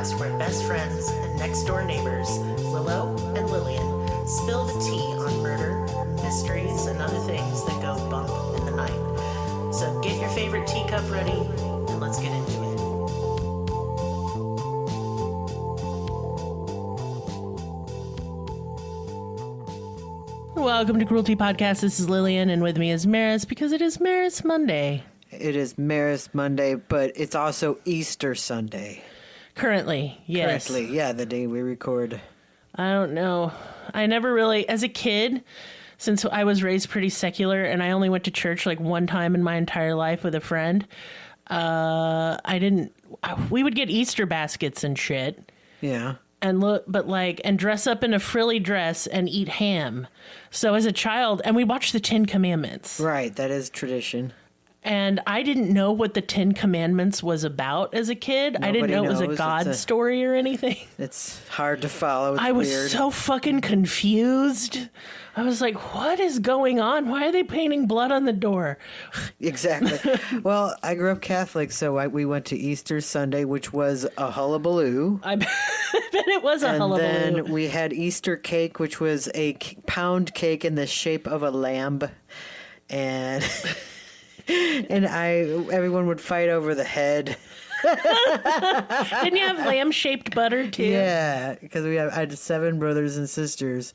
podcast where best friends and next-door neighbors, Willow and Lillian, spill the tea on murder, mysteries, and other things that go bump in the night. So get your favorite teacup ready, and let's get into it. Welcome to Cruelty Podcast. This is Lillian, and with me is Merris, because it is Merris Monday. It is Merris Monday, but it's also Easter Sunday. Currently, yes. Currently, yeah, the day we record. I don't know. I never really, as a kid, since I was raised pretty secular, and I only went to church like one time in my entire life with a friend, we would get Easter baskets and shit. Yeah. And dress up in a frilly dress and eat ham. So as a child, and we watched the 10 Commandments. Right, that is tradition. And I didn't know what the 10 Commandments was about as a kid. I didn't know it was a God story or anything. It's hard to follow. I was so fucking confused. I was like, what is going on? Why are they painting blood on the door? Exactly. Well, I grew up Catholic, so we went to Easter Sunday, which was a hullabaloo. I bet it was a hullabaloo. And then we had Easter cake, which was a pound cake in the shape of a lamb. And... everyone would fight over the head. Didn't you have lamb-shaped butter, too? Yeah, because I had 7 brothers and sisters.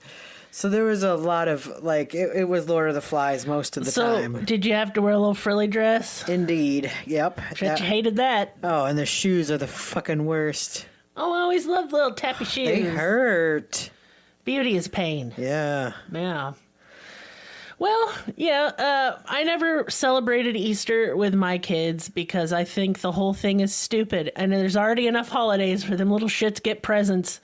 So there was a lot of, it was Lord of the Flies most of the time. So, did you have to wear a little frilly dress? Indeed, yep. You hated that. Oh, and the shoes are the fucking worst. Oh, I always loved little tappy shoes. They hurt. Beauty is pain. Yeah. Yeah. Well, yeah, I never celebrated Easter with my kids because I think the whole thing is stupid. And there's already enough holidays for them little shits get presents.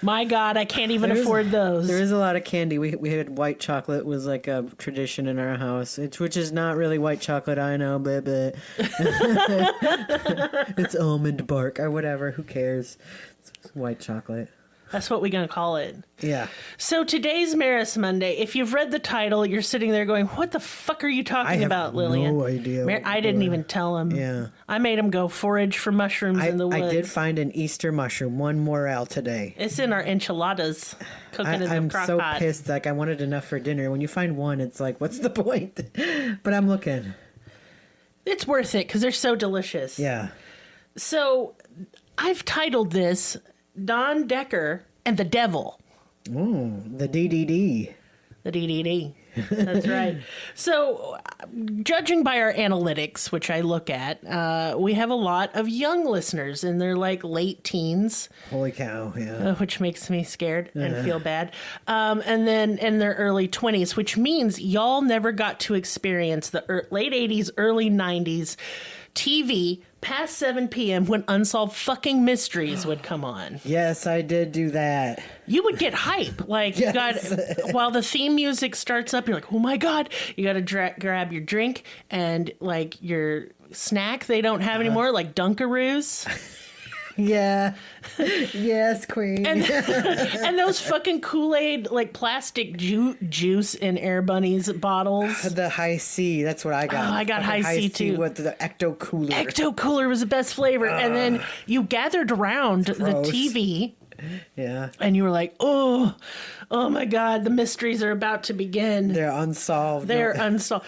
My God, I can't even afford those. There is a lot of candy. We had white chocolate was like a tradition in our house, which is not really white chocolate, I know, but it's almond bark or whatever. Who cares? It's white chocolate. That's what we're going to call it. Yeah. So today's Merris Monday. If you've read the title, you're sitting there going, what the fuck are you talking about, Lillian? No idea. I didn't even tell him. Yeah. I made him go forage for mushrooms in the woods. I did find an Easter mushroom, one morel today. It's in our enchiladas, cooking in the crock pot. I'm so pissed. I wanted enough for dinner. When you find one, it's like, what's the point? But I'm looking. It's worth it because they're so delicious. Yeah. So I've titled this... Don Decker and the Devil. Oh, the DDD. The DDD. That's right. So, judging by our analytics, which I look at, we have a lot of young listeners in their late teens. Holy cow, yeah. Which makes me scared and feel bad. And then in their early 20s, which means y'all never got to experience the late 80s, early 90s TV past 7 p.m. when Unsolved Fucking Mysteries would come on. Yes, I did do that. You would get hype. Yes. You got, while the theme music starts up, you're like, oh my God, you got to grab your drink and your snack they don't have anymore, like Dunkaroos. Yeah. Yes, queen. And those fucking Kool-Aid, plastic juice in Air Bunnies bottles. The High C, that's what I got. Oh, I got High C too. With the Ecto Cooler. Ecto Cooler was the best flavor. And then you gathered around the TV. Yeah. And you were like, oh my God, the mysteries are about to begin. They're unsolved. Unsolved.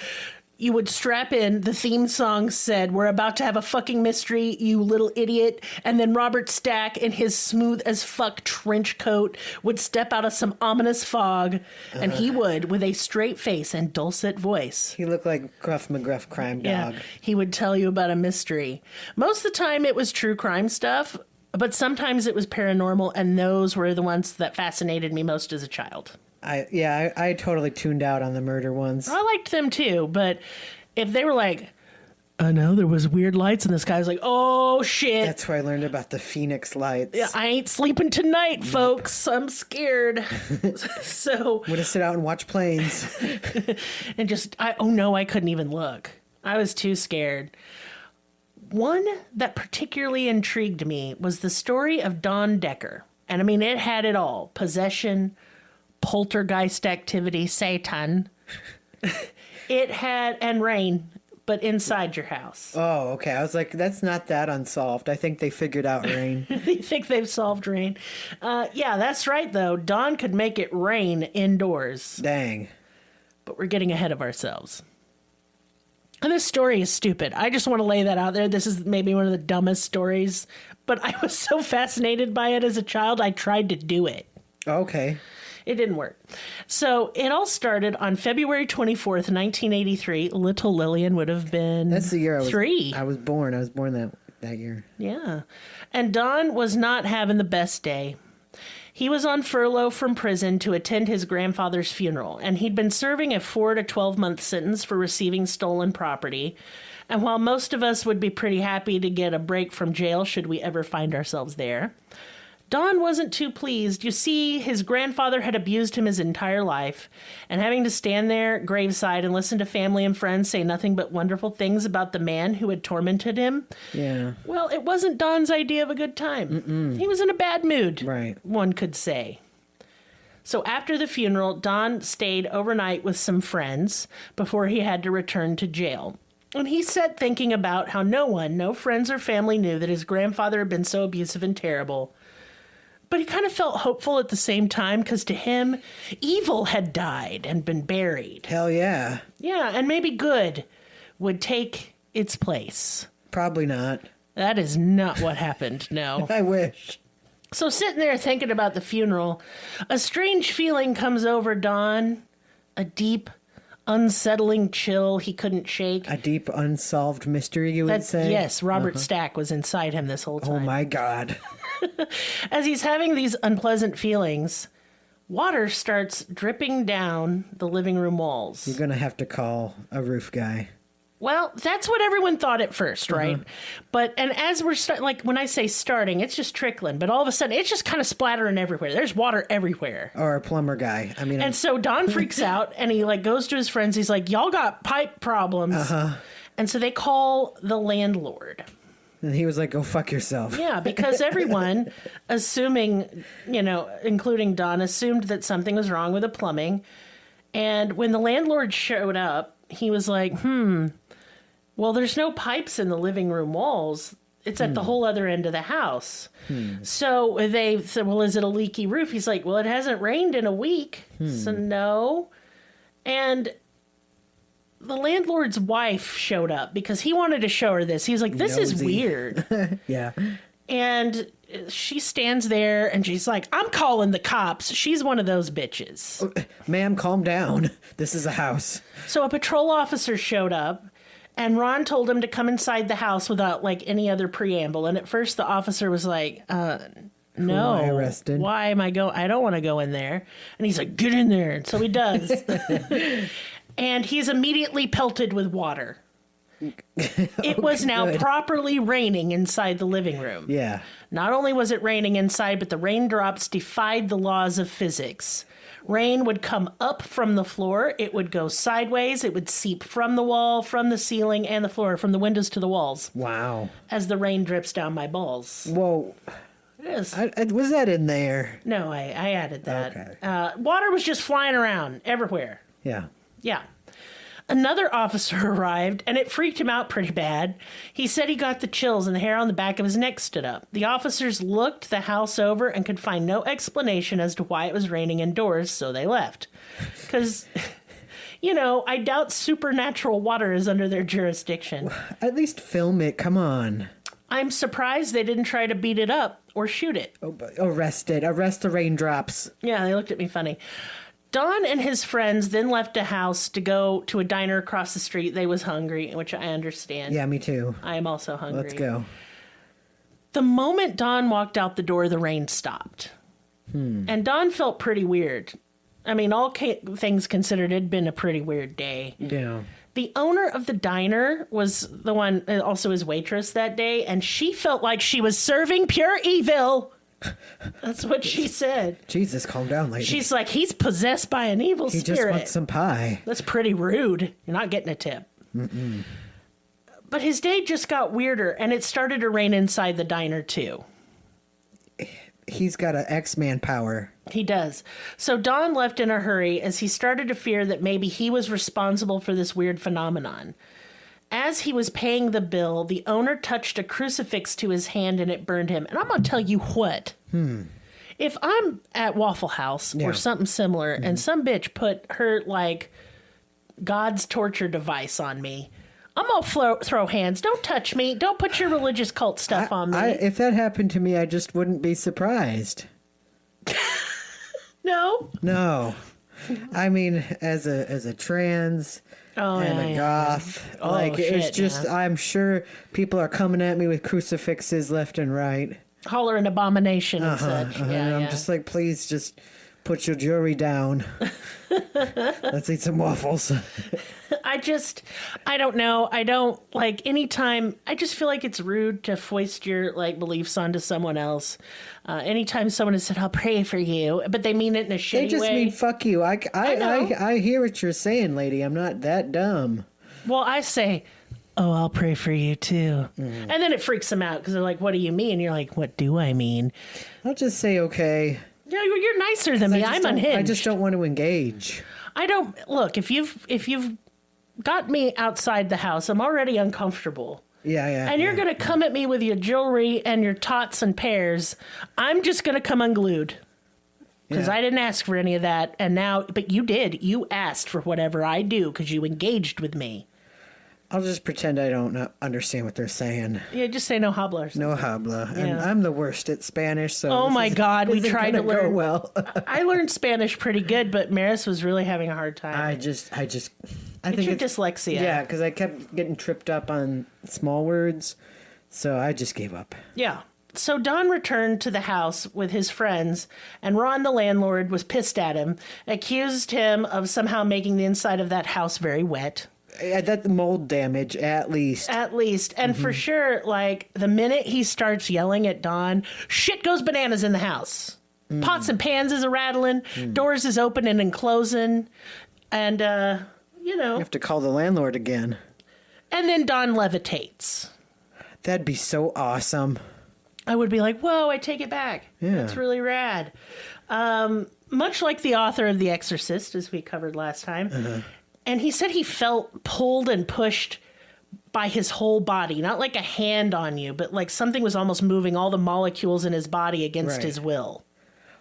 You would strap in, the theme song said, we're about to have a fucking mystery, you little idiot. And then Robert Stack in his smooth as fuck trench coat would step out of some ominous fog. And he would, with a straight face and dulcet voice. He looked like Gruff McGruff Crime Dog. Yeah, he would tell you about a mystery. Most of the time it was true crime stuff, but sometimes it was paranormal, and those were the ones that fascinated me most as a child. I totally tuned out on the murder ones. I liked them too, but if they were like, I know there was weird lights in the sky, I was like, oh shit. That's where I learned about the Phoenix lights. Yeah, I ain't sleeping tonight, folks. I'm scared. So I'm gonna sit out and watch planes. And I couldn't even look. I was too scared. One that particularly intrigued me was the story of Don Decker. And I mean, it had it all. Possession, poltergeist activity, Satan. It had, and rain, but inside your house. Oh, okay. I was like, that's not that unsolved. I think they figured out rain. You think they've solved rain? Yeah, that's right, though. Dawn could make it rain indoors. Dang. But we're getting ahead of ourselves. And this story is stupid. I just want to lay that out there. This is maybe one of the dumbest stories, but I was so fascinated by it as a child, I tried to do it. Okay. It didn't work. So it all started on February 24th, 1983. Little Lillian would have been That's the year three. I was born. I was born that year. Yeah. And Don was not having the best day. He was on furlough from prison to attend his grandfather's funeral, and he'd been serving a 4 to 12-month sentence for receiving stolen property. And while most of us would be pretty happy to get a break from jail should we ever find ourselves there, Don wasn't too pleased. You see, his grandfather had abused him his entire life, and having to stand there graveside and listen to family and friends say nothing but wonderful things about the man who had tormented him, Yeah. well, it wasn't Don's idea of a good time. He was in a bad mood, Right. one could say. So after the funeral, Don stayed overnight with some friends before he had to return to jail. And he sat thinking about how no friends or family knew that his grandfather had been so abusive and terrible. But he kind of felt hopeful at the same time because to him, evil had died and been buried. Hell yeah. Yeah, and maybe good would take its place. Probably not. That is not what happened, no. I wish. So sitting there thinking about the funeral, a strange feeling comes over Don. A deep, unsettling chill he couldn't shake. A deep unsolved mystery, you would say? Yes, Robert Stack was inside him this whole time. Oh my God. As he's having these unpleasant feelings, water starts dripping down the living room walls. You're going to have to call a roof guy. Well, that's what everyone thought at first, right? And as we're like when I say starting, it's just trickling, but all of a sudden it's just kind of splattering everywhere. There's water everywhere. Or a plumber guy. I mean, And so Don freaks out and he like goes to his friends. He's like, "Y'all got pipe problems." And so they call the landlord. and he was like, "Go fuck yourself." Yeah, because everyone, assuming, including Don, assumed that something was wrong with the plumbing. And when the landlord showed up, he was like, well, there's no pipes in the living room walls. It's at the whole other end of the house. So they said, well, is it a leaky roof? He's like, well, it hasn't rained in a week. So no. And the landlord's wife showed up because he wanted to show her this. He was like, this is Nosy. weird. Yeah. And she stands there and she's like, I'm calling the cops. She's one of those bitches. Ma'am, calm down. This is a house. So a patrol officer showed up and Ron told him to come inside the house without like any other preamble. And at first the officer was like, no, I arrested? why am I going? I don't want to go in there. And he's like, get in there. And so he does. And he's immediately pelted with water. It was now good. properly raining inside the living room. Yeah. Not only was it raining inside, but the raindrops defied the laws of physics. Rain would come up from the floor. It would go sideways. It would seep from the wall, from the ceiling, and the floor, from the windows to the walls. Wow. As the rain drips down my balls. Whoa. It is. Was that in there? No, I added that. Okay. Water was just flying around everywhere. Yeah. Yeah. Another officer arrived, and it freaked him out pretty bad. He said he got the chills and the hair on the back of his neck stood up. The officers looked the house over and could find no explanation as to why it was raining indoors, so they left. Because, I doubt supernatural water is under their jurisdiction. At least film it. Come on. I'm surprised they didn't try to beat it up or shoot it. Arrest it. Arrest the raindrops. Yeah, they looked at me funny. Don and his friends then left a house to go to a diner across the street. They was hungry, which I understand. Yeah, me too. I am also hungry. Let's go. The moment Don walked out the door, the rain stopped. And Don felt pretty weird. I mean, all things considered, it had been a pretty weird day. Yeah. The owner of the diner was the one, also his waitress that day, and she felt like she was serving pure evil. That's what she said. Jesus, calm down, lady. She's like, he's possessed by an evil He spirit. just wants some pie. That's pretty rude. You're not getting a tip. But his day just got weirder, and it started to rain inside the diner, too. He's got an X-Man power. He does. So Don left in a hurry as he started to fear that maybe he was responsible for this weird phenomenon. As he was paying the bill, the owner touched a crucifix to his hand and it burned him. And I'm going to tell you what. If I'm at Waffle House or something similar and some bitch put her, like, God's torture device on me, I'm going to throw hands. Don't touch me. Don't put your religious cult stuff on me. If that happened to me, I just wouldn't be surprised. No. I mean, as a trans and a goth, it's just, I'm sure people are coming at me with crucifixes left and right. Hollering abomination and such. I'm just like, please just put your jewelry down. Let's eat some waffles. I don't know. I don't, like, anytime, I just feel like it's rude to foist your, like, beliefs onto someone else. Anytime someone has said, I'll pray for you, but they mean it in a shitty way. They just mean, fuck you. I hear what you're saying, lady. I'm not that dumb. Well, I say, oh, I'll pray for you too. And then it freaks them out because they're like, what do you mean? And you're like, what do I mean? I'll just say, okay. Yeah, you're nicer than me. I'm unhinged. I just don't want to engage. I don't, look, if you've got me outside the house, I'm already uncomfortable. Yeah. And you're going to come at me with your jewelry and your tots and pears. I'm just going to come unglued. Because I didn't ask for any of that. And now, but you did. You asked for whatever I do because you engaged with me. I'll just pretend I don't understand what they're saying. Yeah, just say no habla or something. No habla. Yeah. And I'm the worst at Spanish, so oh my God, we tried to learn. Well. I learned Spanish pretty good, but Merris was really having a hard time. I think it's your dyslexia. Yeah, because I kept getting tripped up on small words, so I just gave up. Yeah. So Don returned to the house with his friends, and Ron, the landlord, was pissed at him, accused him of somehow making the inside of that house very wet. That mold damage, at least. And for sure, like, the minute he starts yelling at Don, shit goes bananas in the house. Pots and pans is a-rattling, doors is opening and closing, and, you have to call the landlord again. And then Don levitates. That'd be so awesome. I would be like, whoa, I take it back. Yeah. That's really rad. Much like the author of The Exorcist, as we covered last time. And he said he felt pulled and pushed by his whole body, not like a hand on you, but like something was almost moving all the molecules in his body against his will.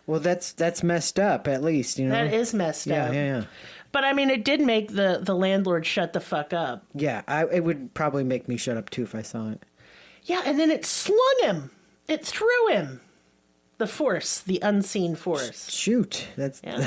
Well, that's messed up, at least, you know. That is messed up. Yeah. But I mean, it did make the landlord shut the fuck up. Yeah, it would probably make me shut up too if I saw it. Yeah, and then it slung him. It threw him. The force, the unseen force. Shoot. That's Golly.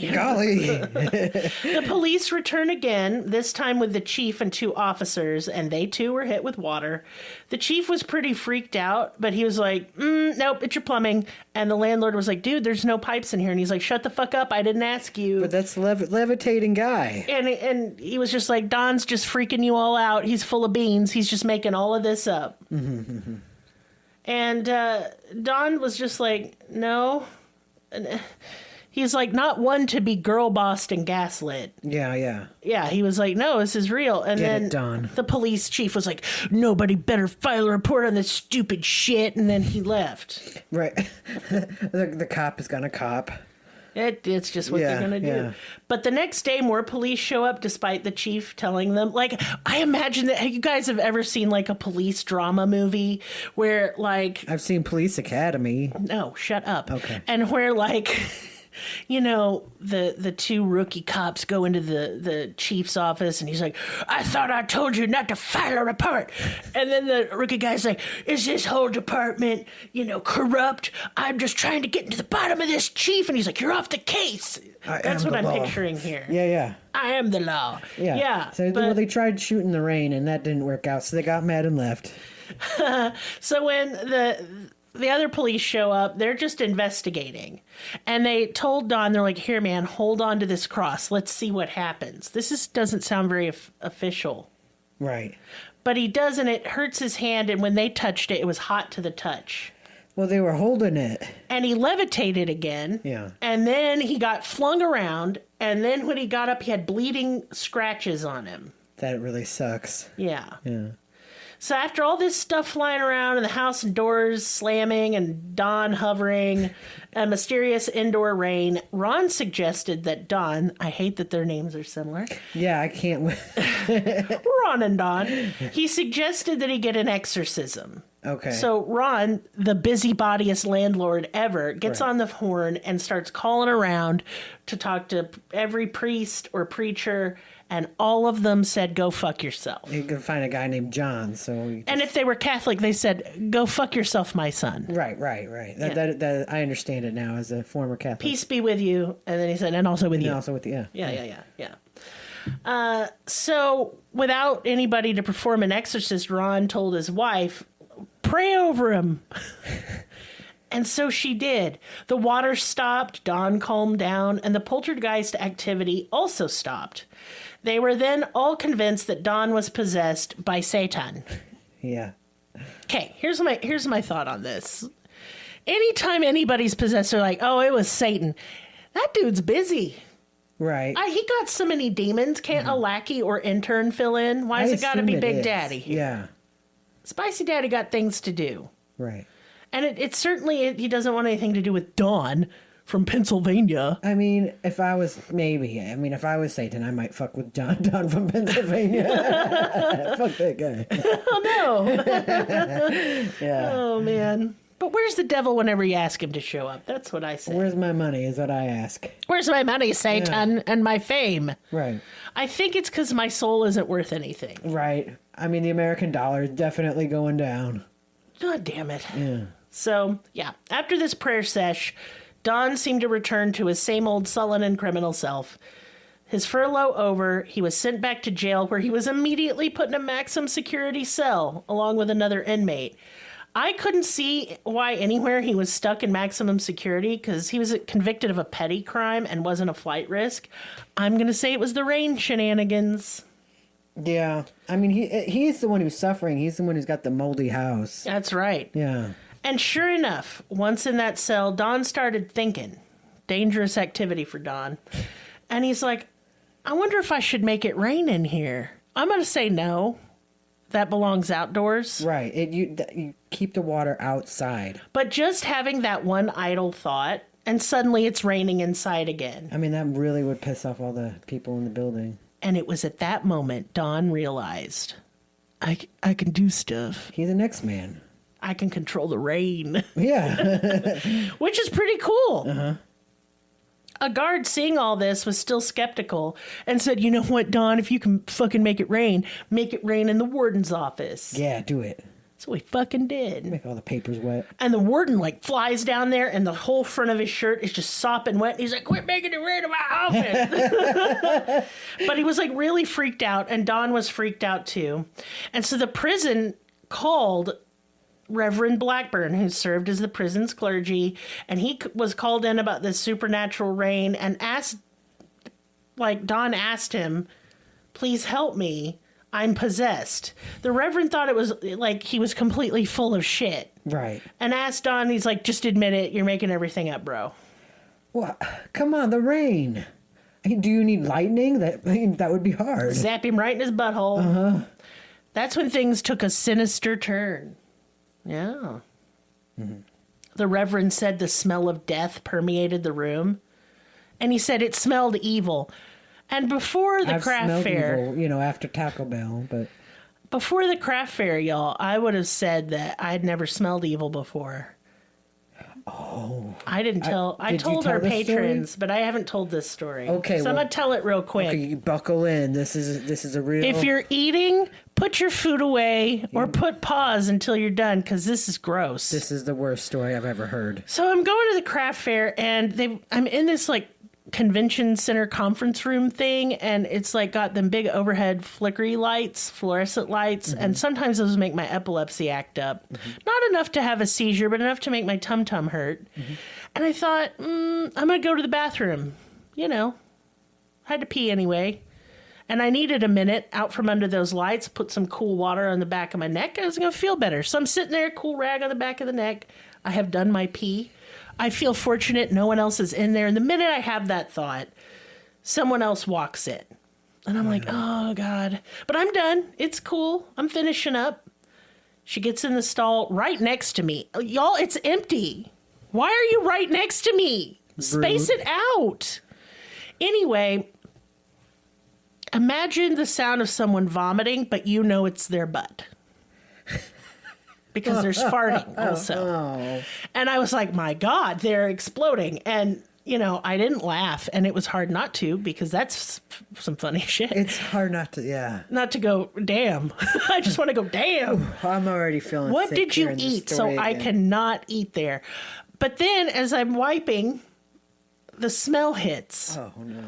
The police return again, this time with the chief and 2 officers, and they too were hit with water. The chief was pretty freaked out, but he was like, nope, it's your plumbing. And the landlord was like, dude, there's no pipes in here. And he's like, shut the fuck up, I didn't ask you. But that's levitating guy. And he was just like, Don's just freaking you all out. He's full of beans. He's just making all of this up. And Don was just like, no. He's like, not one to be girl bossed and gaslit. Yeah. Yeah, he was like, no, this is real. And then Don. The police chief was like, nobody better file a report on this stupid shit. And then he left. Right. The cop is gonna cop. It's just what they're going to do. Yeah. But the next day, more police show up despite the chief telling them. Like, I imagine that you guys have ever seen, like, a police drama movie where, like... I've seen Police Academy. No, shut up. Okay. And where, like... You know, the 2 rookie cops go into the chief's office and he's like, I thought I told you not to file a report. And then the rookie guy's like, is this whole department, corrupt? I'm just trying to get into the bottom of this, chief. And he's like, you're off the case. That's what I'm picturing here. Yeah. I am the law. Yeah. So they tried shooting the rain and that didn't work out. So they got mad and left. So when the other police show up, they're just investigating. And they told Don, they're like, here, man, hold on to this cross. Let's see what happens. Doesn't sound very official. Right. But he does, and it hurts his hand, and when they touched it, it was hot to the touch. Well, they were holding it. And he levitated again. Yeah. And then he got flung around, and then when he got up, he had bleeding scratches on him. That really sucks. Yeah. So after all this stuff flying around and the house and doors slamming and Dawn hovering, a mysterious indoor rain, Ron suggested that Dawn, I hate that their names are similar. Yeah, I can't wait. Ron and Dawn. He suggested that he get an exorcism. Okay. So Ron, the busybodyest landlord ever, gets on the horn and starts calling around to talk to every priest or preacher, and all of them said, go fuck yourself. You can find a guy named John, so... And if they were Catholic, they said, go fuck yourself, my son. Right. That I understand it now as a former Catholic. Peace be with you. And then he said, and also with you. And also with you, Yeah. So without anybody to perform an exorcist, Ron told his wife, pray over him. And so she did. The water stopped, Dawn calmed down, and the poltergeist activity also stopped. They were then all convinced that Dawn was possessed by Satan. Yeah. Okay, here's my thought on this. Anytime anybody's possessed, they're like, oh, it was Satan. That dude's busy. Right. He got so many demons. Can't a lackey or intern fill in? Why has it got to be Big Daddy? Yeah. Spicy Daddy got things to do. Right. And it certainly, he doesn't want anything to do with Dawn from Pennsylvania. I mean, if I was Satan, I might fuck with Don from Pennsylvania. Fuck that guy. Oh, no. Yeah. Oh, man. But where's the devil whenever you ask him to show up? That's what I say. Where's my money is what I ask. Where's my money, Satan, and my fame? Right. I think it's because my soul isn't worth anything. Right. I mean, the American dollar is definitely going down. God damn it. Yeah. So, yeah. After this prayer sesh, Don seemed to return to his same old sullen and criminal self. His furlough over, he was sent back to jail where he was immediately put in a maximum security cell along with another inmate. I couldn't see why anywhere he was stuck in maximum security because he was convicted of a petty crime and wasn't a flight risk. I'm going to say it was the rain shenanigans. Yeah. I mean, he's the one who's suffering. He's the one who's got the moldy house. That's right. Yeah. And sure enough, once in that cell, Don started thinking. Dangerous activity for Don. And he's like, I wonder if I should make it rain in here. I'm going to say no. That belongs outdoors. Right. You keep the water outside. But just having that one idle thought, and suddenly it's raining inside again. I mean, that really would piss off all the people in the building. And it was at that moment Don realized, I can do stuff. He's an X-Man. I can control the rain. Yeah. Which is pretty cool. Uh-huh. A guard seeing all this was still skeptical and said, you know what, Don, if you can fucking make it rain in the warden's office. Yeah, do it. So he fucking did. Make all the papers wet. And the warden flies down there and the whole front of his shirt is just sopping wet. He's like, quit making it rain in my office. But he was really freaked out, and Don was freaked out too. And so the prison called Reverend Blackburn, who served as the prison's clergy, and he was called in about this supernatural rain and asked, Don asked him, please help me. I'm possessed. The Reverend thought it was he was completely full of shit. Right. And asked Don, he's like, just admit it. You're making everything up, bro. Well, come on, the rain. Do you need lightning? That would be hard. Zap him right in his butthole. Uh-huh. That's when things took a sinister turn. Yeah. Mm-hmm. The Reverend said the smell of death permeated the room. And he said it smelled evil. And before the craft fair... Evil, after Taco Bell, but... Before the craft fair, y'all, I would have said that I'd never smelled evil before. Oh. I didn't tell... I told our patrons, but I haven't told this story. Okay, so I'm going to tell it real quick. Okay, you buckle in. This is a real... If you're eating, put your food away or put pause until you're done, because this is gross. This is the worst story I've ever heard. So I'm going to the craft fair, and I'm in this, convention center conference room thing, and it's got them big overhead flickery lights, fluorescent lights, and sometimes those make my epilepsy act up. Not enough to have a seizure, but enough to make my tum-tum hurt. And I thought, I'm going to go to the bathroom. I had to pee anyway. And I needed a minute out from under those lights, put some cool water on the back of my neck. I was going to feel better. So I'm sitting there, cool rag on the back of the neck. I have done my pee. I feel fortunate no one else is in there. And the minute I have that thought, someone else walks in. And I'm like, oh, God. But I'm done. It's cool. I'm finishing up. She gets in the stall right next to me. Y'all, it's empty. Why are you right next to me? Space it out. Anyway, imagine the sound of someone vomiting, but you know it's their butt. Because there's farting also. And I was like, my God, they're exploding. And, I didn't laugh. And it was hard not to, because that's some funny shit. It's hard not to, yeah. Not to go, damn. I just want to go, damn. Ooh, I'm already feeling what sick. Did you eat? So I cannot eat there. But then as I'm wiping, the smell hits. Oh, no.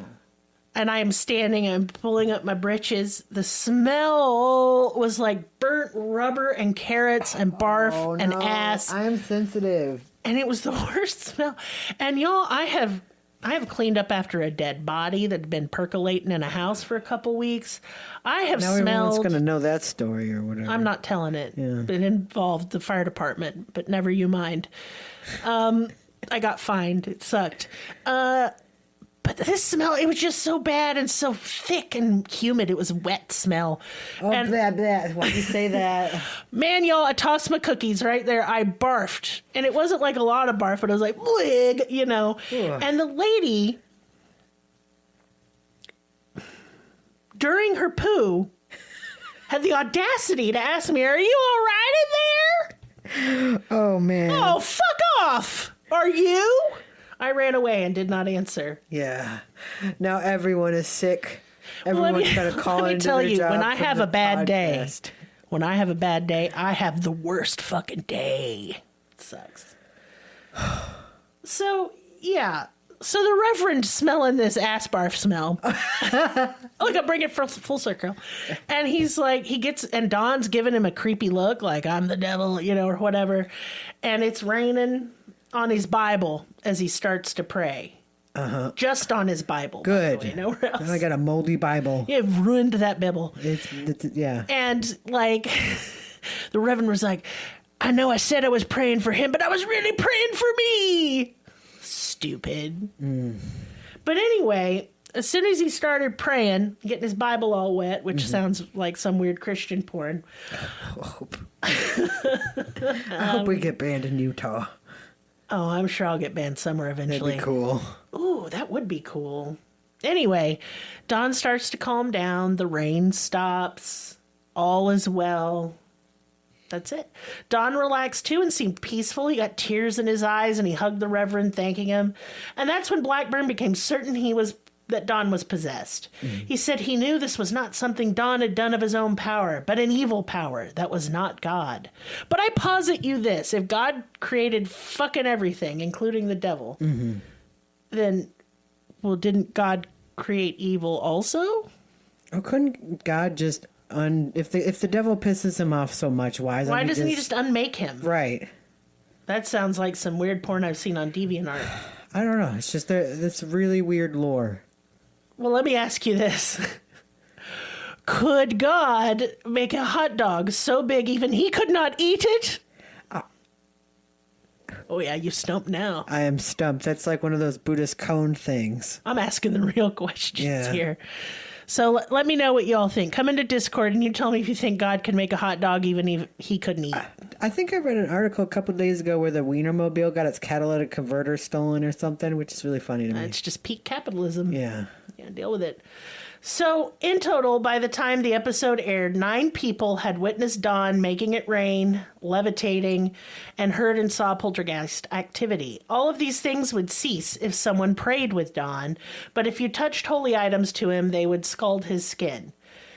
And I am standing, I'm pulling up my britches. The smell was like burnt rubber and carrots and barf and ass. I'm sensitive. And it was the worst smell. And y'all, I have cleaned up after a dead body that had been percolating in a house for a couple weeks. I have smelled... Now everyone's going to know that story or whatever. I'm not telling it. Yeah. It involved the fire department, but never you mind. I got fined. It sucked. But this smell, it was just so bad and so thick and humid. It was wet smell. Oh, and, blah. Why'd you say that? Man, y'all, I tossed my cookies right there. I barfed. And it wasn't like a lot of barf, but it was like, blig, Ugh. And the lady, during her poo, had the audacity to ask me, are you all right in there? Oh, man. Oh, fuck off. Are you? I ran away and did not answer. Yeah. Now everyone is sick. Everyone's got to call into their job. Let me tell you, when I have a bad day, I have the worst fucking day. It sucks. So, yeah. So the Reverend smelling this ass barf smell. Look, I'll bring it full circle. And he's like, and Don's giving him a creepy look, like, I'm the devil, or whatever. And it's raining on his Bible as he starts to pray. Uh-huh. Just on his Bible. Good. By the way, nowhere else. Now I got a moldy Bible. You've ruined that Bible. It's yeah. And like, the Reverend was like, I know I said I was praying for him, but I was really praying for me. Stupid. But anyway, as soon as he started praying, getting his Bible all wet, which sounds like some weird Christian porn. I hope we get banned in Utah. Oh, I'm sure I'll get banned somewhere eventually. That'd be cool. Ooh, that would be cool. Anyway, Don starts to calm down. The rain stops. All is well. That's it. Don relaxed too and seemed peaceful. He got tears in his eyes and he hugged the Reverend, thanking him. And that's when Blackburn became certain that Don was possessed. He said he knew this was not something Don had done of his own power, but an evil power that was not God. But I posit you this: if God created fucking everything, including the devil, then, didn't God create evil also? Oh, couldn't God just if the devil pisses him off so much, why doesn't he just unmake him? Right. That sounds like some weird porn I've seen on DeviantArt. I don't know. It's just this really weird lore. Well, let me ask you this. Could God make a hot dog so big even he could not eat it? Oh, yeah, you stumped now. I am stumped. That's like one of those Buddhist cone things. I'm asking the real questions here. So let me know what you all think. Come into Discord and you tell me if you think God could make a hot dog even if he couldn't eat. I think I read an article a couple of days ago where the Wienermobile got its catalytic converter stolen or something, which is really funny to me. It's just peak capitalism. Yeah. Yeah, deal with it. So, in total, by the time the episode aired, 9 people had witnessed Don making it rain, levitating, and heard and saw poltergeist activity. All of these things would cease if someone prayed with Don, but if you touched holy items to him, they would scald his skin.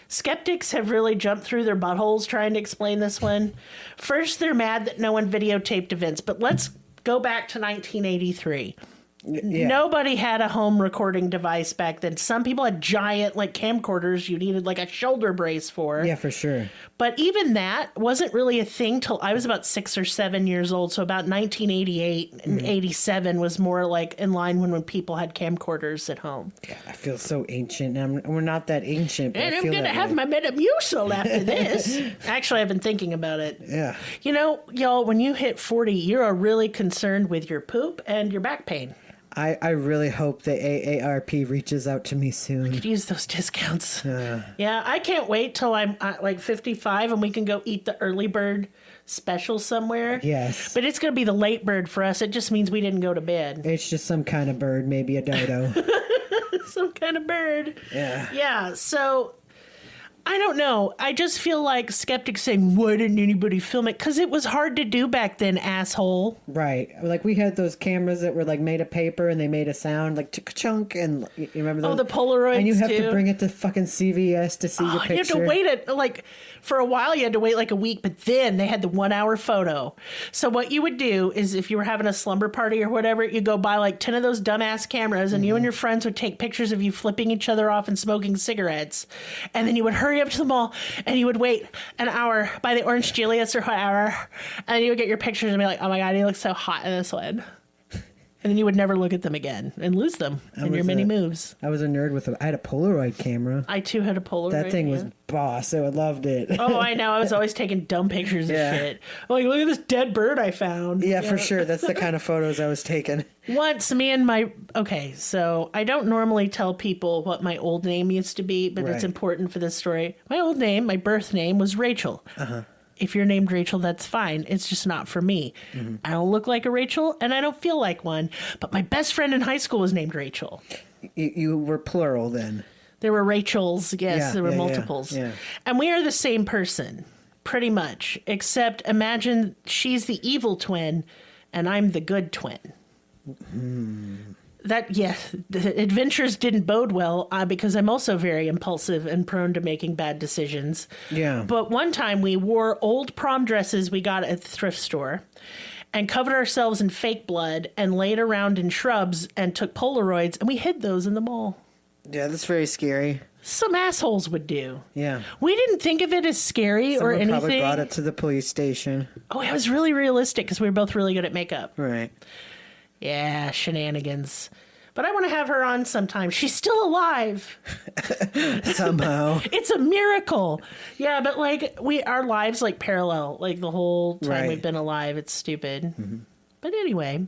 Skeptics have really jumped through their buttholes trying to explain this one. First, they're mad that no one videotaped events, but let's go back to 1983. Yeah. Nobody had a home recording device back then. Some people had giant camcorders you needed a shoulder brace for. Yeah, for sure. But even that wasn't really a thing till I was about 6 or 7 years old. So about 1988 and 87 was more in line when people had camcorders at home. Yeah, I feel so ancient. We're not that ancient. And I'm going to have my Metamucil after this. Actually, I've been thinking about it. Yeah. Y'all, when you hit 40, you're really concerned with your poop and your back pain. I really hope the AARP reaches out to me soon. Could use those discounts. Yeah, I can't wait till I'm like 55 and we can go eat the early bird special somewhere. Yes. But it's going to be the late bird for us. It just means we didn't go to bed. It's just some kind of bird, maybe a dodo. Some kind of bird. Yeah. Yeah, so I don't know. I just feel like skeptics saying, why didn't anybody film it? Because it was hard to do back then, asshole. Right. Like we had those cameras that were like made of paper and they made a sound like chunk and you remember those? Oh, the Polaroids and you have too. to bring it to fucking CVS to see your picture. You have to wait it like for a while. You had to wait like a week, but then they had the 1 hour photo. So what you would do is if you were having a slumber party or whatever, you go buy like 10 of those dumbass cameras and you and your friends would take pictures of you flipping each other off and smoking cigarettes. And then you would hurry up to the mall and you would wait an hour by the Orange Julius or whatever. And you would get your pictures and be like, oh my God, he looks so hot in this one. And then you would never look at them again and lose them in your many moves. I was a nerd with I had a Polaroid camera. I too had a Polaroid. That thing was boss. I loved it. Oh, I know. I was always taking dumb pictures of shit. I'm like, look at this dead bird I found. Yeah, for sure. That's the kind of photos I was taking. Once so I don't normally tell people what my old name used to be, but it's important for this story. My old name, my birth name was Rachel. If you're named Rachel, that's fine. It's just not for me. Mm-hmm. I don't look like a Rachel, and I don't feel like one. But my best friend in high school was named Rachel. You were plural then. There were Rachels, yes. There were multiples. Yeah. And we are the same person, pretty much. Except imagine she's the evil twin, and I'm the good twin. The adventures didn't bode well because I'm also very impulsive and prone to making bad decisions. Yeah. But one time we wore old prom dresses we got at the thrift store and covered ourselves in fake blood and laid around in shrubs and took Polaroids and we hid those in the mall. Yeah, that's very scary. Some assholes would do. Yeah. We didn't think of it as scary or anything. Probably brought it to the police station. Oh, it was really realistic because we were both really good at makeup. Right. Yeah, shenanigans. But I want to have her on sometime. She's still alive. Somehow. It's a miracle. Yeah, but like our lives like parallel. Like the whole time we've been alive. It's stupid. Mm-hmm. But anyway.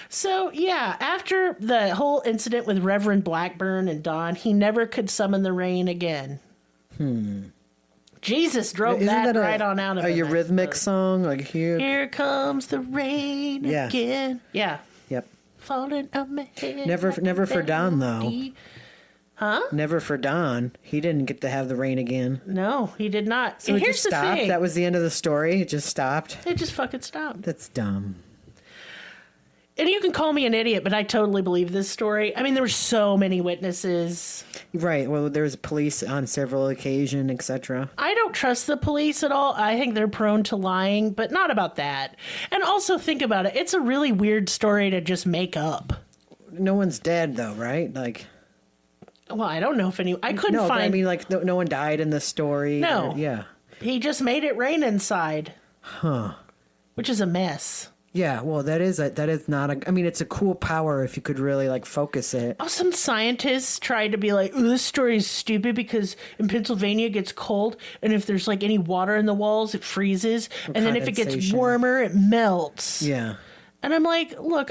So yeah, after the whole incident with Reverend Blackburn and Don, he never could summon the rain again. Jesus drove that right on out of him. A eurythmic song? Like here comes the rain again. Yeah. Yep. Falling on my head. Never for Don, though. Huh? Never for Don. He didn't get to have the rain again. No, he did not. So and it here's just the stopped? thing. That was the end of the story? It just stopped? It just fucking stopped. That's dumb. And you can call me an idiot, but I totally believe this story. I mean, there were so many witnesses. Right. Well, there was police on several occasions, etc. I don't trust the police at all. I think they're prone to lying, but not about that. And also think about it. It's a really weird story to just make up. No one's dead, though, right? Like, well, I don't know if any. I couldn't find. But I mean, like, no one died in the story. No. Yeah. He just made it rain inside. Huh. Which is a mess. Yeah, well, that is not a. I mean, it's a cool power if you could really like focus it. Oh, some scientists tried to be like, "Oh, this story is stupid because in Pennsylvania it gets cold, and if there's like any water in the walls, it freezes, and then if it gets warmer, it melts." Yeah. And I'm like, look,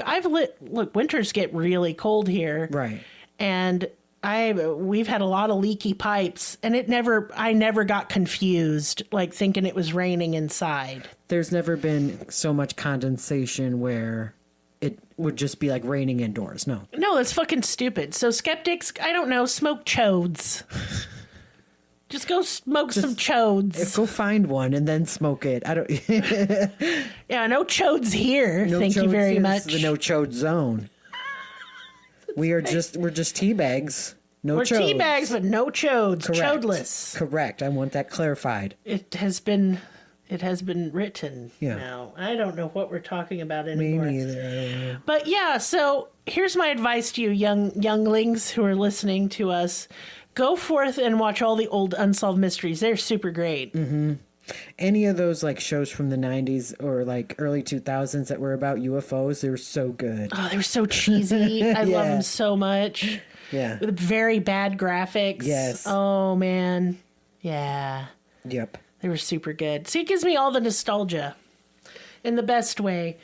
winters get really cold here, right? And we've had a lot of leaky pipes, and I never got confused, like thinking it was raining inside. There's never been so much condensation where it would just be like raining indoors. No, that's fucking stupid. So skeptics, I don't know, smoke chodes. Just go smoke some chodes. Go find one and then smoke it. I don't. Yeah, no chodes here. Thank you very much. The no chode zone. We're just tea bags. We're tea bags, but no chodes. Correct. Chodeless. Correct. I want that clarified. It has been written. Yeah. Now I don't know what we're talking about anymore. Me neither. I don't know. But yeah, so here's my advice to you, younglings who are listening to us: go forth and watch all the old unsolved mysteries. They're super great. Mm-hmm. Any of those like shows from the 90s or like early 2000s that were about UFOs, they were so good. Oh, they were so cheesy. I love them so much. Yeah. With very bad graphics. Yes. Oh, man. Yeah. Yep. They were super good. See, it gives me all the nostalgia in the best way.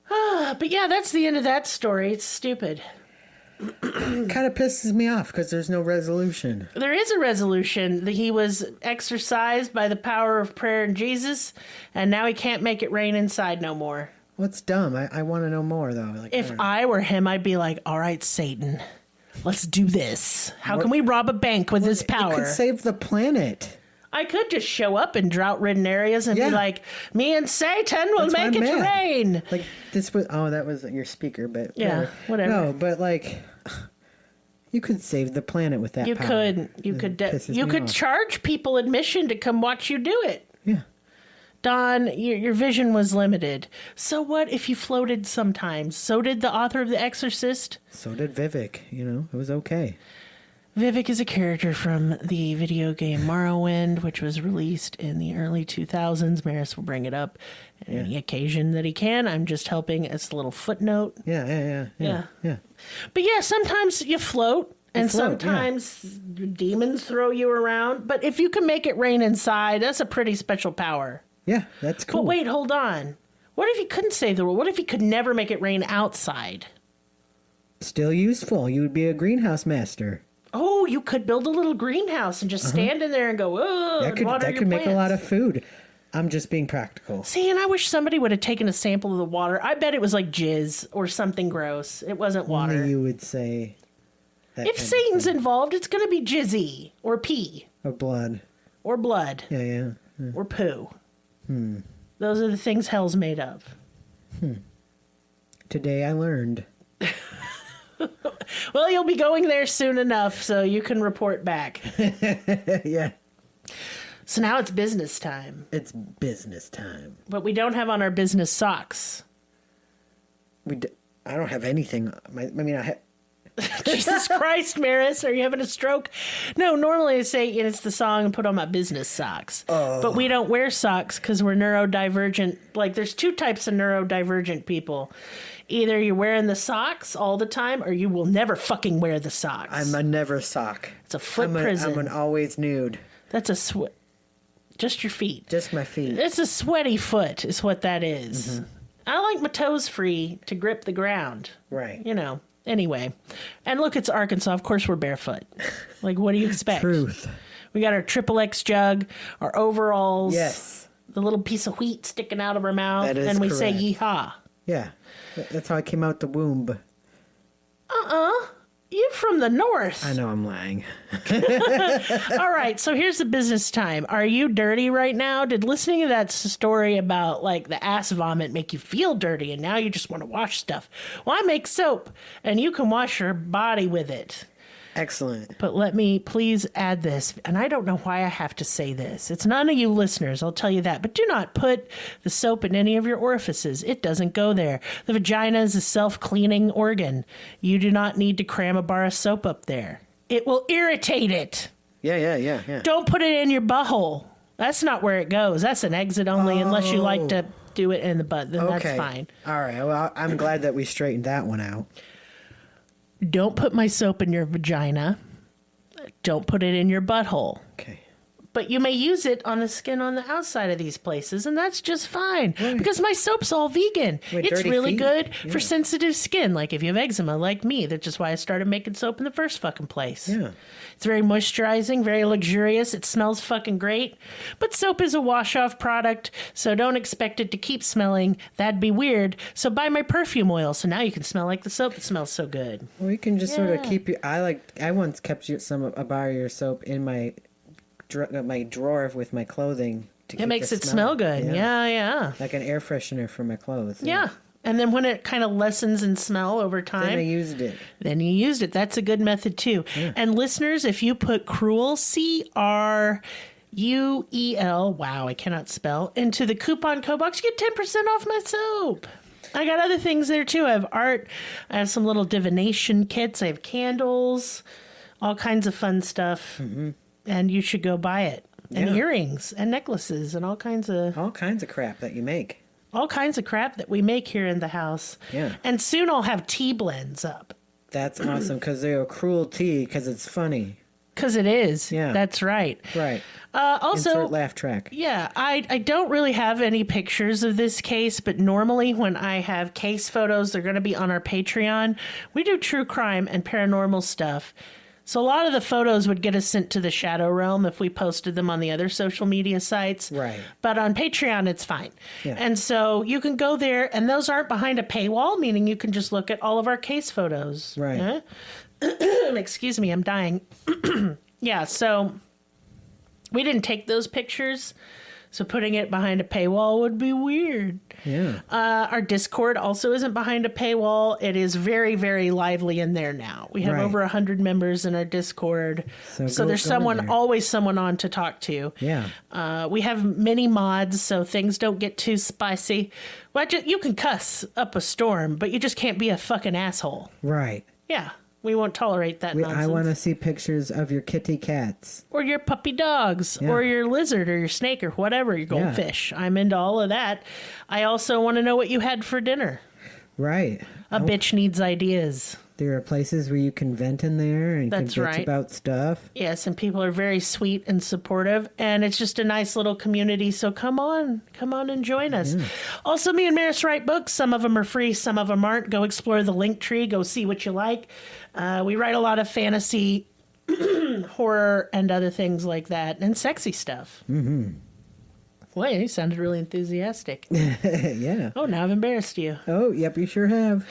But yeah, that's the end of that story. It's stupid. Kind of pisses me off because there's no resolution. There is a resolution. He was exorcised by the power of prayer and Jesus, and now he can't make it rain inside no more. What's dumb? I want to know more, though. Like, If I were him, I'd be like, all right, Satan, let's do this. How can we rob a bank with this power? It could save the planet. I could just show up in drought-ridden areas and be like, me and Satan will make it rain. Like, this was... Oh, that was your speaker, but... Yeah, whatever. No, but, like... You could save the planet with that power. You could charge people admission to come watch you do it. Yeah. Don, your vision was limited. So what if you floated sometimes? So did the author of The Exorcist. So did Vivek. It was okay. Vivek is a character from the video game Morrowind, which was released in the early 2000s. Merris will bring it up at any occasion that he can. I'm just helping as a little footnote. Yeah. But yeah, sometimes you float, and sometimes demons throw you around. But if you can make it rain inside, that's a pretty special power. Yeah, that's cool. But wait, hold on. What if he couldn't save the world? What if he could never make it rain outside? Still useful. You would be a greenhouse master. Oh, you could build a little greenhouse and just stand in there and go, oh, that could make a lot of food. I'm just being practical. See, and I wish somebody would have taken a sample of the water. I bet it was like jizz or something gross. It wasn't water. Only you would say that. If Satan's involved, it's going to be jizzy or pee. Or blood. Or blood. Yeah. Or poo. Those are the things hell's made of. Today I learned. Well, you'll be going there soon enough, so you can report back. Yeah. So now it's business time. It's business time. But we don't have on our business socks. I don't have anything. Jesus Christ, Merris, are you having a stroke? No, normally I say it's the song and put on my business socks. Oh. But we don't wear socks because we're neurodivergent. Like, there's two types of neurodivergent people. Either you're wearing the socks all the time or you will never fucking wear the socks. I'm a never sock. It's a foot prison. I'm an always nude. That's a sweat. Just your feet. Just my feet. It's a sweaty foot is what that is. Mm-hmm. I like my toes free to grip the ground. Right. Anyway. And look, it's Arkansas. Of course we're barefoot. Like, what do you expect? Truth. We got our XXX jug, our overalls. Yes. The little piece of wheat sticking out of our mouth. That is and we correct. say yeehaw. Yeah. That's how I came out the womb. You're from the north. I know I'm lying. All right, so here's the business time. Are you dirty right now? Did listening to that story about like the ass vomit make you feel dirty and now you just want to wash stuff? Well, I make soap and you can wash your body with it. Excellent. But let me please add this, and I don't know why I have to say this. It's none of you listeners, I'll tell you that. But do not put the soap in any of your orifices. It doesn't go there. The vagina is a self-cleaning organ. You do not need to cram a bar of soap up there. It will irritate it. Yeah. Don't put it in your butthole. That's not where it goes. That's an exit only unless you like to do it in the butt. Then that's fine. All right. Well, I'm glad that we straightened that one out. Don't put my soap in your vagina. Don't put it in your butthole. Okay. But you may use it on the skin on the outside of these places, and that's just fine. Right. Because my soap's all vegan. It's really good for sensitive skin, like if you have eczema like me. That's just why I started making soap in the first fucking place. Yeah. It's very moisturizing, very luxurious. It smells fucking great. But soap is a wash-off product, so don't expect it to keep smelling. That'd be weird. So buy my perfume oil, so now you can smell like the soap that smells so good. Well, you can just sort of keep your... I once kept a bar of your soap in my drawer with my clothing. It makes it smell good. Yeah. Like an air freshener for my clothes. Yeah. And then when it kind of lessens in smell over time. Then I used it. Then you used it. That's a good method too. Yeah. And listeners, if you put Cruel, CRUEL, wow, I cannot spell, into the coupon code box, you get 10% off my soap. I got other things there too. I have art. I have some little divination kits. I have candles, all kinds of fun stuff. Mm-hmm. And you should go buy it. And earrings and necklaces and all kinds of crap that you make. All kinds of crap that we make here in the house. Yeah. And soon I'll have tea blends up. That's awesome because they're a cruel tea because it's funny. Because it is. Yeah. That's right. Right. Also, insert laugh track. Yeah, I don't really have any pictures of this case, but normally when I have case photos, they're going to be on our Patreon. We do true crime and paranormal stuff. So a lot of the photos would get us sent to the shadow realm if we posted them on the other social media sites. Right. But on Patreon, it's fine. Yeah. And so you can go there, and those aren't behind a paywall, meaning you can just look at all of our case photos. Right. Excuse me, I'm dying. Yeah, so we didn't take those pictures, so putting it behind a paywall would be weird. Yeah. Our Discord also isn't behind a paywall. It is very, very lively in there now. We have over 100 members in our Discord, so there's always someone on to talk to. Yeah. We have many mods, so things don't get too spicy. Well, you can cuss up a storm, but you just can't be a fucking asshole. Right. Yeah. We won't tolerate that nonsense. I want to see pictures of your kitty cats. Or your puppy dogs. Yeah. Or your lizard or your snake or whatever, your goldfish. Yeah. I'm into all of that. I also want to know what you had for dinner. Right. A bitch needs ideas. There are places where you can vent in there and can bitch about stuff. Yes, and people are very sweet and supportive, and it's just a nice little community. So come on and join us. Yeah. Also, me and Merris write books. Some of them are free, some of them aren't. Go explore the link tree. Go see what you like. We write a lot of fantasy, horror, and other things like that, and sexy stuff. Mm-hmm. Boy, you sounded really enthusiastic. Yeah. Oh, now I've embarrassed you. Oh, yep, you sure have.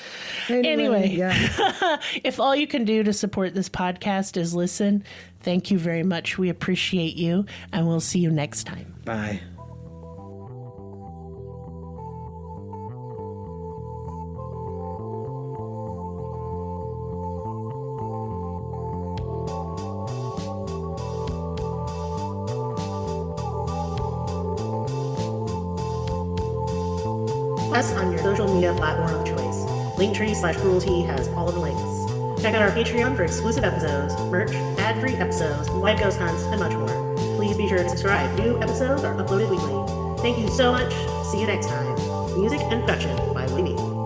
Anyway, yeah. If all you can do to support this podcast is listen, thank you very much. We appreciate you, and we'll see you next time. Bye. Us on your social media platform of choice. Linktree/cruelty has all of the links. Check out our Patreon for exclusive episodes, merch, ad-free episodes, live ghost hunts, and much more. Please be sure to subscribe. New episodes are uploaded weekly. Thank you so much. See you next time. Music and production by Willie B.